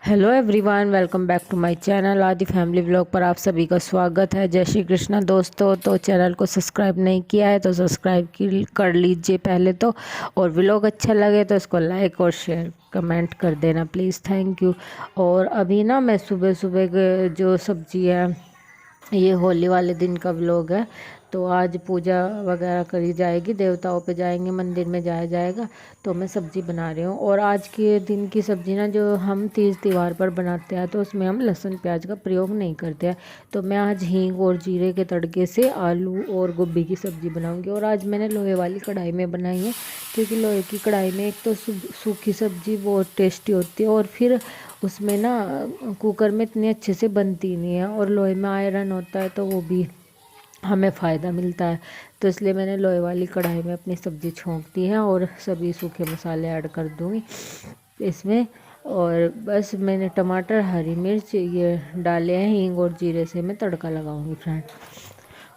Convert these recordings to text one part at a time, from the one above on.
Hello everyone, welcome back to my channel Aadi family vlog पर आप सभी का स्वागत है। जय श्री कृष्णा दोस्तों। तो चैनल को सब्सक्राइब नहीं किया है तो सब्सक्राइब कर लीजिए पहले तो, और व्लॉग अच्छा लगे तो इसको लाइक और शेयर कमेंट कर देना प्लीज़, थैंक यू। और अभी ना मैं सुबह सुबह जो सब्जी है, ये होली वाले दिन का व्लॉग है। तो आज पूजा वगैरह करी जाएगी, देवताओं पे जाएंगे, मंदिर में जाया जाएगा। तो मैं सब्ज़ी बना रही हूँ। और आज के दिन की सब्ज़ी ना जो हम तीज त्यौहार पर बनाते हैं तो उसमें हम लहसुन प्याज का प्रयोग नहीं करते हैं। तो मैं आज हींग और जीरे के तड़के से आलू और गोभी की सब्ज़ी बनाऊँगी। और आज मैंने लोहे वाली कढ़ाई में बनाई है, क्योंकि लोहे की कढ़ाई में एक तो सूखी सब्ज़ी बहुत टेस्टी होती है, और फिर उसमें ना कुकर में इतनी अच्छे से बनती नहीं है। और लोहे में आयरन होता है तो वो भी हमें फ़ायदा मिलता है। तो इसलिए मैंने लोहे वाली कढ़ाई में अपनी सब्ज़ी छोंक दी है और सभी सूखे मसाले ऐड कर दूँगी इसमें। और बस मैंने टमाटर, हरी मिर्च ये डाले हैं, हींग और जीरे से मैं तड़का लगाऊंगी फ्रेंड।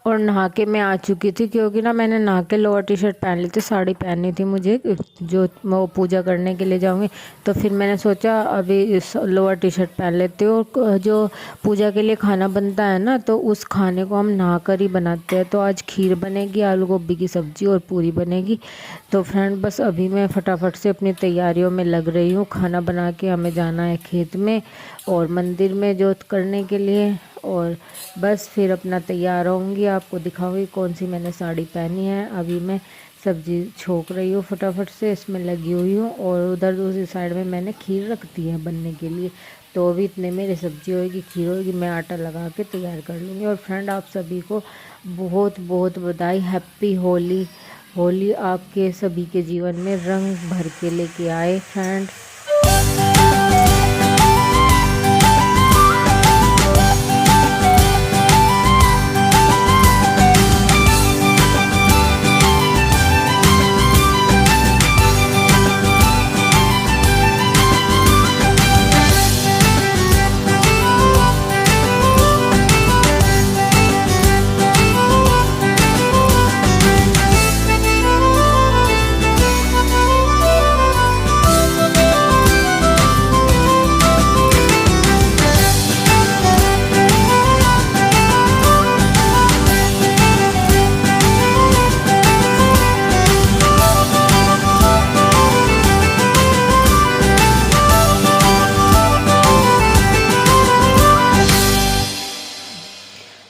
और नहा के मैं आ चुकी थी, क्योंकि ना मैंने नहा के लोअर टी शर्ट पहन ली थी, साड़ी पहनी थी मुझे, जो मैं वो पूजा करने के लिए जाऊंगी। तो फिर मैंने सोचा अभी इस लोअर टी शर्ट पहन लेती हूँ। और जो पूजा के लिए खाना बनता है ना, तो उस खाने को हम नहा कर ही बनाते हैं। तो आज खीर बनेगी, आलू गोभी की सब्ज़ी और पूरी बनेगी। तो फ्रेंड बस अभी मैं फटाफट से अपनी तैयारियों में लग रही हूँ। खाना बना के हमें जाना है खेत में और मंदिर में जोत करने के लिए। और बस फिर अपना तैयार होंगी, आपको दिखाऊंगी कौन सी मैंने साड़ी पहनी है। अभी मैं सब्ज़ी छोक रही हूँ, फटाफट से इसमें लगी हुई हूँ। और उधर दूसरी साइड में मैंने खीर रख दी है बनने के लिए। तो अभी इतने मेरी सब्ज़ी होगी, खीर होगी, मैं आटा लगा के तैयार कर लूँगी। और फ्रेंड आप सभी को बहुत बहुत बधाई, हैप्पी होली। होली आपके सभी के जीवन में रंग भर के लेके आए फ्रेंड।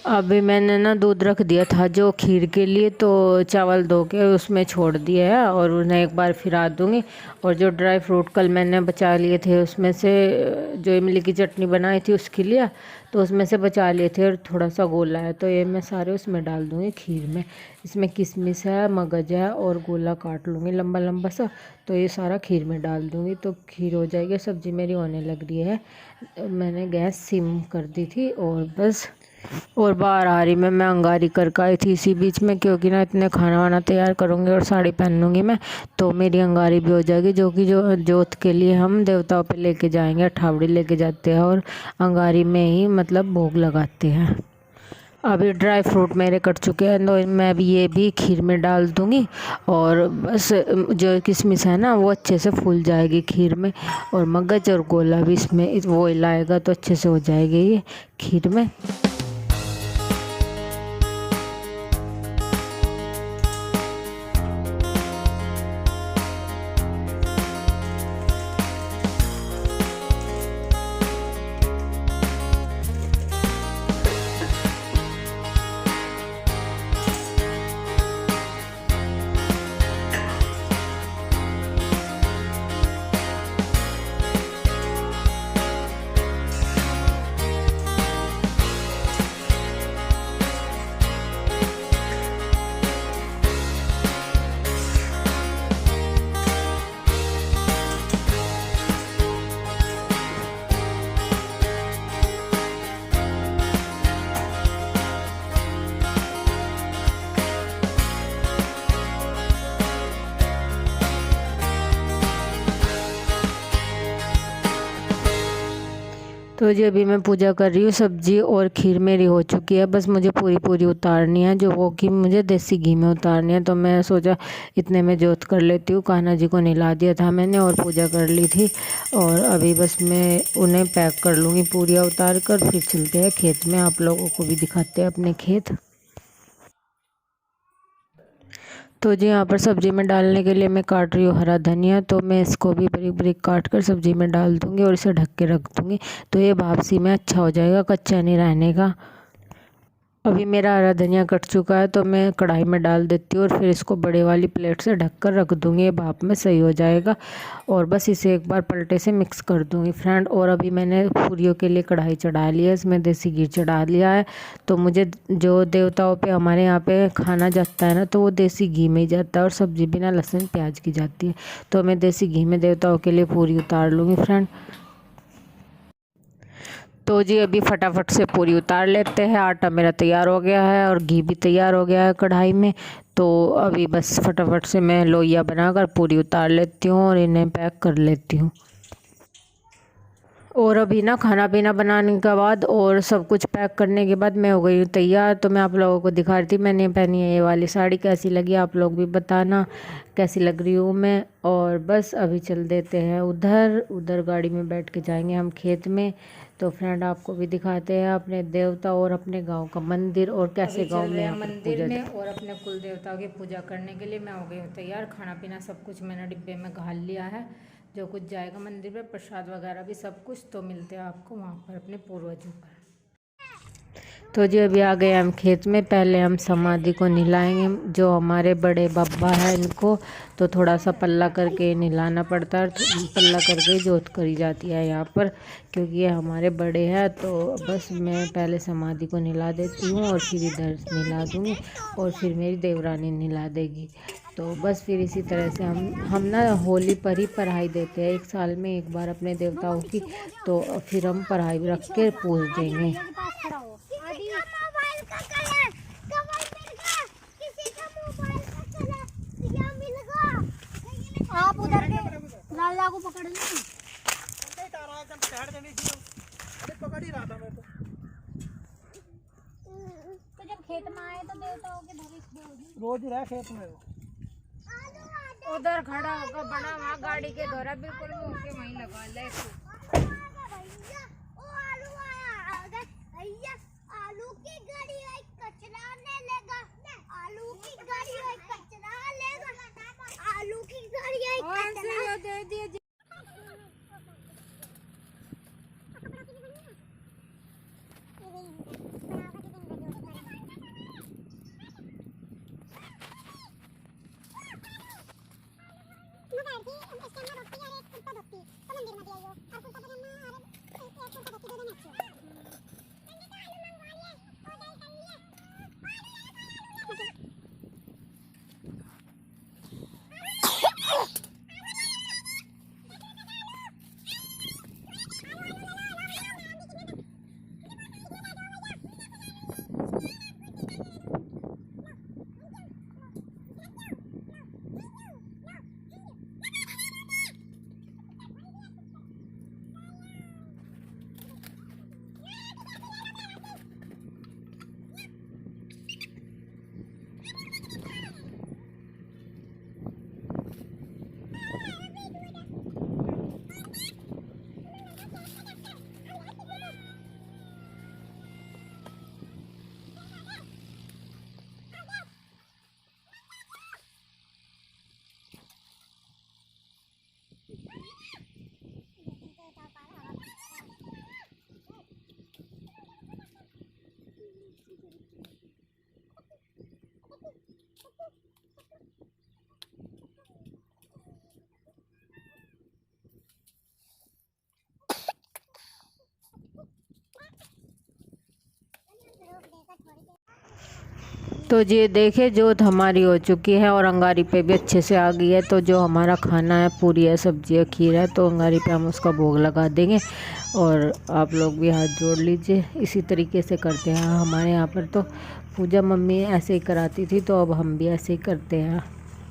अभी मैंने ना दूध रख दिया था जो खीर के लिए, तो चावल धो के उसमें छोड़ दिया है और उन्हें एक बार फिरा दूंगी। और जो ड्राई फ्रूट कल मैंने बचा लिए थे उसमें से, जो इमली की चटनी बनाई थी उसके लिए, तो उसमें से बचा लिए थे और थोड़ा सा गोला है, तो ये मैं सारे उसमें डाल दूंगी खीर में। इसमें किशमिश है, मगज है और गोला काट लूँगी लंबा लंबा सा, तो ये सारा खीर में डाल दूँगी तो खीर हो जाएगी। सब्ज़ी मेरी होने लग रही है, मैंने गैस सिम कर दी थी। और बस और बाहर आ रही मैं अंगारी कर आई थी इसी बीच में, क्योंकि ना इतने खाना वाना तैयार करूँगी और साड़ी पहन लूँगी मैं, तो मेरी अंगारी भी हो जाएगी, जो कि जो जोत के लिए हम देवताओं पे लेके जाएंगे, ठावड़ी लेके जाते हैं और अंगारी में ही मतलब भोग लगाते हैं। अभी ड्राई फ्रूट मेरे कट चुके हैं, तो मैं भी ये भी खीर में डाल दूँगी। और बस जो किशमिश है ना वो अच्छे से फूल जाएगी खीर में, और मगज और गोला भी इसमें वो हिलाएगा तो अच्छे से हो जाएगी ये खीर में। तो जी अभी मैं पूजा कर रही हूँ। सब्जी और खीर मेरी हो चुकी है, बस मुझे पूरी पूरी उतारनी है, जो वो कि मुझे देसी घी में उतारनी है। तो मैं सोचा इतने में जोत कर लेती हूँ। कान्हा जी को नहला दिया था मैंने और पूजा कर ली थी, और अभी बस मैं उन्हें पैक कर लूँगी पूरियाँ उतार कर। फिर चलते हैं खेत में, आप लोगों को भी दिखाते हैं अपने खेत। तो जी यहाँ पर सब्ज़ी में डालने के लिए मैं काट रही हूँ हरा धनिया। तो मैं इसको भी बारीक बारीक काट कर सब्ज़ी में डाल दूँगी और इसे ढक के रख दूँगी। तो ये भापसी में अच्छा हो जाएगा, कच्चा नहीं रहने का। अभी मेरा हरा धनिया कट चुका है, तो मैं कढ़ाई में डाल देती हूँ और फिर इसको बड़े वाली प्लेट से ढक कर रख दूँगी। ये भाप में सही हो जाएगा, और बस इसे एक बार पलटे से मिक्स कर दूँगी फ्रेंड। और अभी मैंने पूरियों के लिए कढ़ाई चढ़ा लिया है, इसमें देसी घी चढ़ा लिया है। तो मुझे जो देवताओं पे हमारे यहाँ पे खाना जाता है ना, तो वो देसी घी में ही जाता है, और सब्ज़ी बिना लहसुन प्याज की जाती है। तो मैं देसी घी में देवताओं के लिए पूरी उतार लूँगी फ्रेंड। तो जी अभी फटाफट से पूरी उतार लेते हैं। आटा मेरा तैयार हो गया है और घी भी तैयार हो गया है कढ़ाई में। तो अभी बस फटाफट से मैं लोइयाँ बनाकर पूरी उतार लेती हूँ और इन्हें पैक कर लेती हूँ। और अभी ना खाना पीना बनाने के बाद और सब कुछ पैक करने के बाद मैं हो गई हूँ तैयार। तो मैं आप लोगों को दिखा रही थी, मैंने पहनी है ये वाली साड़ी। कैसी लगी आप लोग भी बताना कैसी लग रही हूँ मैं। और बस अभी चल देते हैं उधर उधर गाड़ी में बैठ के जाएंगे हम खेत में। तो फ्रेंड आपको भी दिखाते हैं अपने देवता और अपने गांव का मंदिर, और कैसे गांव में मंदिर में और अपने कुल देवताओं की पूजा करने के लिए मैं हो गई हूँ तैयार। खाना पीना सब कुछ मैंने डिब्बे में घाल लिया है, जो कुछ जाएगा मंदिर में, प्रसाद वगैरह भी सब कुछ। तो मिलते हैं आपको वहाँ पर अपने पूर्वजों पर। तो जी अभी आ गए हम खेत में। पहले हम समाधि को नहलाएंगे, जो हमारे बड़े बाबा हैं इनको। तो थोड़ा सा पल्ला करके नहलाना पड़ता है, पल्ला करके जोत करी जाती है यहाँ पर, क्योंकि ये हमारे बड़े हैं। तो बस मैं पहले समाधि को नहला देती हूँ और फिर इधर नहला दूँगी, और फिर मेरी देवरानी नहला देगी। तो बस फिर इसी तरह से हम ना होली पर ही पढ़ाई देते हैं, एक साल में एक बार अपने देवताओं की। तो फिर हम पढ़ाई रख के पूज देंगे। आप उधर के लाला को पकड़ लो। पकड़ ही रहा था मैं तो जब खेत में आए तो देवताओं के भविष्य रोज ही रहा खेत में। उधर खड़ा होकर बना वहाँ गाड़ी के द्वारा बिल्कुल मुंह के वहीं लगा ले। आलू की गाड़ी कचरा नहीं लेगा, आलू की गाड़ी कचरा लेगा, आलू की गाड़ी कचरा दे दिए। तो ये देखिए जोत हमारी हो चुकी है और अंगारी पे भी अच्छे से आ गई है। तो जो हमारा खाना है, पूरी है, सब्जी है, खीर है, तो अंगारी पे हम उसका भोग लगा देंगे। और आप लोग भी हाथ जोड़ लीजिए। इसी तरीके से करते हैं हमारे यहाँ पर। तो पूजा मम्मी ऐसे ही कराती थी, तो अब हम भी ऐसे ही करते हैं।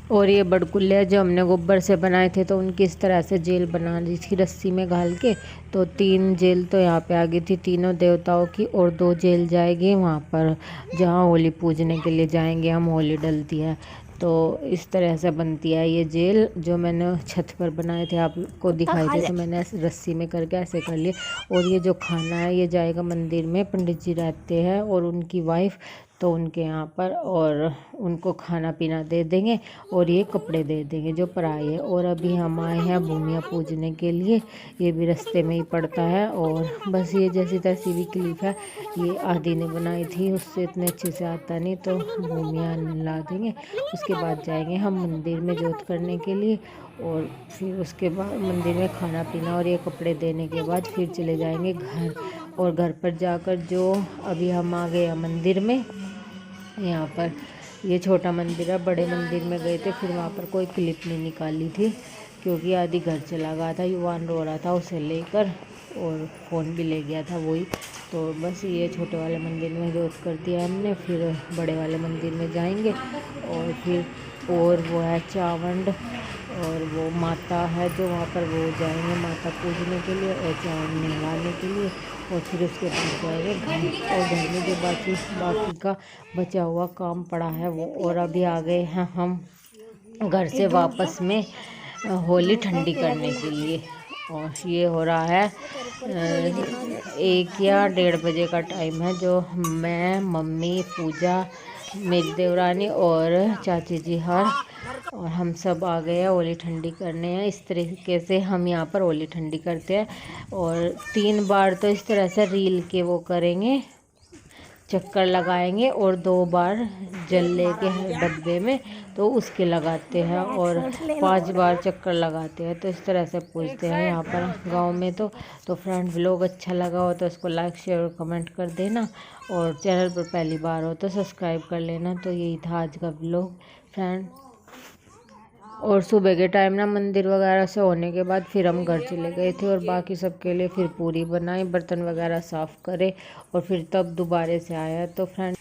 और ये बड़कुल्ले जो हमने गोबर से बनाए थे तो उनकी इस तरह से जेल बना दी थी रस्सी में घाल के। तो 3 जेल तो यहाँ पे आ गई थी तीनों देवताओं की, और 2 जेल जाएगी वहाँ पर जहाँ होली पूजने के लिए जाएंगे हम, होली डलती है। तो इस तरह से बनती है ये जेल जो मैंने छत पर बनाए थे, आपको दिखाए थे, तो मैंने ऐसे रस्सी में करके ऐसे कर लिए। और ये जो खाना है ये जाएगा मंदिर में, पंडित जी रहते हैं और उनकी वाइफ, तो उनके यहाँ पर, और उनको खाना पीना दे देंगे और ये कपड़े दे देंगे जो पराए है। और अभी हम आए हैं भूमिया पूजने के लिए, ये भी रास्ते में ही पड़ता है। और बस ये जैसी तैसी भी क्लिप है, ये आदि ने बनाई थी, उससे इतने अच्छे से आता नहीं, तो भूमिया ला देंगे। उसके बाद जाएंगे हम मंदिर में जोत करने के लिए, और फिर उसके बाद मंदिर में खाना पीना और ये कपड़े देने के बाद फिर चले जाएंगे घर। और घर पर जाकर जो अभी हम आ गए मंदिर में, यहाँ पर ये छोटा मंदिर है, बड़े मंदिर में गए थे, फिर वहाँ पर कोई क्लिप नहीं निकाली थी क्योंकि आदि घर चला गया था, युवान रो रहा था उसे लेकर, और फ़ोन भी ले गया था वही। तो बस ये छोटे वाले मंदिर में जोत कर दिया हमने, फिर बड़े वाले मंदिर में जाएंगे। और फिर और वो है चावंड, और वो माता है जो वहाँ पर, वो जाएंगे माता पूजने के लिए और चावंड नहलाने के लिए। और फिर उसके बाद जाएंगे घर, और घर में जो बाकी का बचा हुआ काम पड़ा है वो। और अभी आ गए हैं हम घर से वापस में होली ठंडी करने के लिए। और ये हो रहा है 1 या 1:30 बजे का टाइम है, जो मैं, मम्मी, पूजा, मेरी देवरानी और चाची जी और हम सब आ गए हैं होली ठंडी करने हैं। इस तरीके से हम यहाँ पर होली ठंडी करते हैं। और 3 बार तो इस तरह से रील के वो करेंगे, चक्कर लगाएंगे, और 2 बार जल्ले के डब्बे में तो उसके लगाते हैं, और 5 बार चक्कर लगाते हैं। तो इस तरह से पूजते हैं यहाँ पर गांव में। तो फ्रेंड व्लॉग अच्छा लगा हो तो इसको लाइक, शेयर और कमेंट कर देना, और चैनल पर पहली बार हो तो सब्सक्राइब कर लेना। तो यही था आज का व्लॉग फ्रेंड। और सुबह के टाइम ना मंदिर वगैरह से होने के बाद फिर हम घर चले गए थे, और बाकी सबके लिए फिर पूरी बनाई, बर्तन वगैरह साफ़ करे, और फिर तब दोबारा से आया। तो फ्रेंड